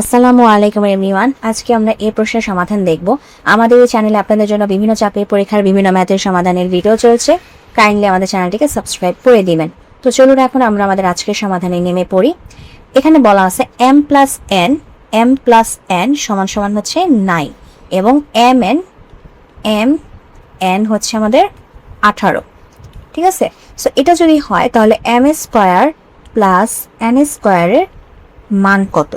আসসালামু আলাইকুম এভরিওয়ান। আজকে আমরা এই প্রশ্নের সমাধান দেখব। আমাদের এই চ্যানেলে আপনাদের জন্য বিভিন্ন চাকরির পরীক্ষার বিভিন্ন ম্যাথের সমাধানের ভিডিও চলছে। কাইন্ডলি আমাদের চ্যানেলটিকে সাবস্ক্রাইব করে দিবেন। তো চলুন এখন আমরা আমাদের আজকের সমাধানে নেমে পড়ি। এখানে বলা আছে m প্লাস n সমান সমান হচ্ছে 9 এবং m হচ্ছে আমাদের 18। ঠিক আছে, সো এটা যদি হয় তাহলে m স্কয়ার প্লাস n স্কয়ারের মান কত?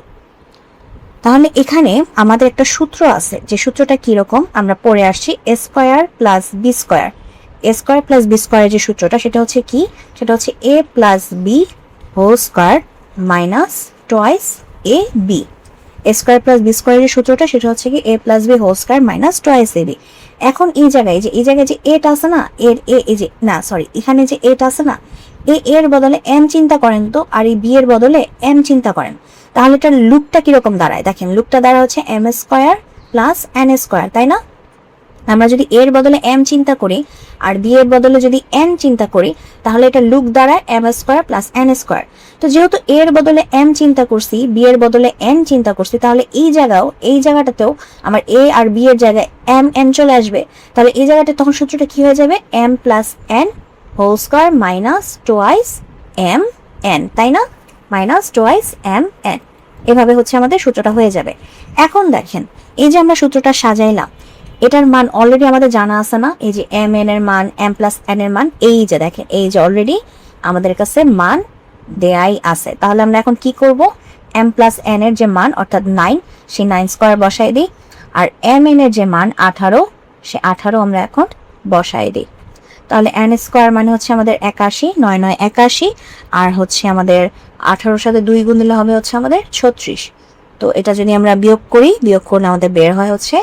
তাহলে এখানে আমাদের একটা সূত্র আছে, যে সূত্রটা কিরকম আমরা পড়ে আসছি। A square plus b square, a square plus b স্কয়ারের যে সূত্রটা সেটা হচ্ছে কি, সেটা হচ্ছে a plus b whole square minus twice a b. A square plus b স্কয়ারের যে সূত্রটা সেটা হচ্ছে কি a plus b whole square minus twice a b. এখন এই জায়গায় যে এটা আছে না, এখানে যে এটা আছে না, এর বদলে এম চিন্তা করেন তো, আর এই বি এর বদলে এম চিন্তা করেন, তাহলে এটার লুপটা কিরকম দাঁড়ায় দেখেন। লুপটা দাঁড়ায় হচ্ছে M square plus N square, তাই না? আমরা যদি এর বদলে এম চিন্তা করি আর বি এর বদলে যদি এন চিন্তা করি, তাহলে এটা লুপ দাঁড়ায় M square plus N square. তো যেহেতু এর বদলে এম চিন্তা করছি, বি এর বদলে এন চিন্তা করছি, তাহলে এই জায়গাটাতেও আমার এ আর বি এর জায়গায় এম এন চলে আসবে। তাহলে এই জায়গাটা তখন সূত্রটা কি হয়ে যাবে, M plus N whole square minus twice M N, তাই না? মাইনাস টোয়াইস এম এন, এভাবে হচ্ছে আমাদের সূত্রটা হয়ে যাবে। এখন দেখেন, এই যে আমরা সূত্রটা সাজাইলাম, এটার মান অলরেডি আমাদের জানা আছে না? এই যে এম এন এর মান, এম প্লাস এন এর মান, এই যে দেখেন, এই যে অলরেডি আমাদের কাছে মান দেয়াই আছে। তাহলে আমরা এখন কি করব, এম প্লাস এন এর যে মান অর্থাৎ 9, সেই 9 স্কয়ার বসাই দিই, আর এম এন এর যে মান 18, সে 18 আমরা এখন বসাই দিই। তাহলে এন স্কয়ার মানে হচ্ছে আমাদের 81, 9 9 81, আর হচ্ছে আমাদের 18 সাথে 2 গুণ দিলে হবে হচ্ছে আমাদের 36। তো এটা যদি আমরা বিয়োগ করলে আমাদের বের হয় হচ্ছে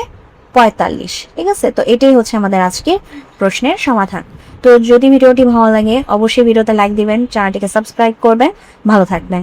45। ঠিক আছে, তো এটাই হচ্ছে আমাদের আজকের প্রশ্নের সমাধান। তো যদি ভিডিওটি ভালো লাগে অবশ্যই ভিডিওতে লাইক দিবেন, চ্যানেলটিকে সাবস্ক্রাইব করবেন। ভালো থাকবেন।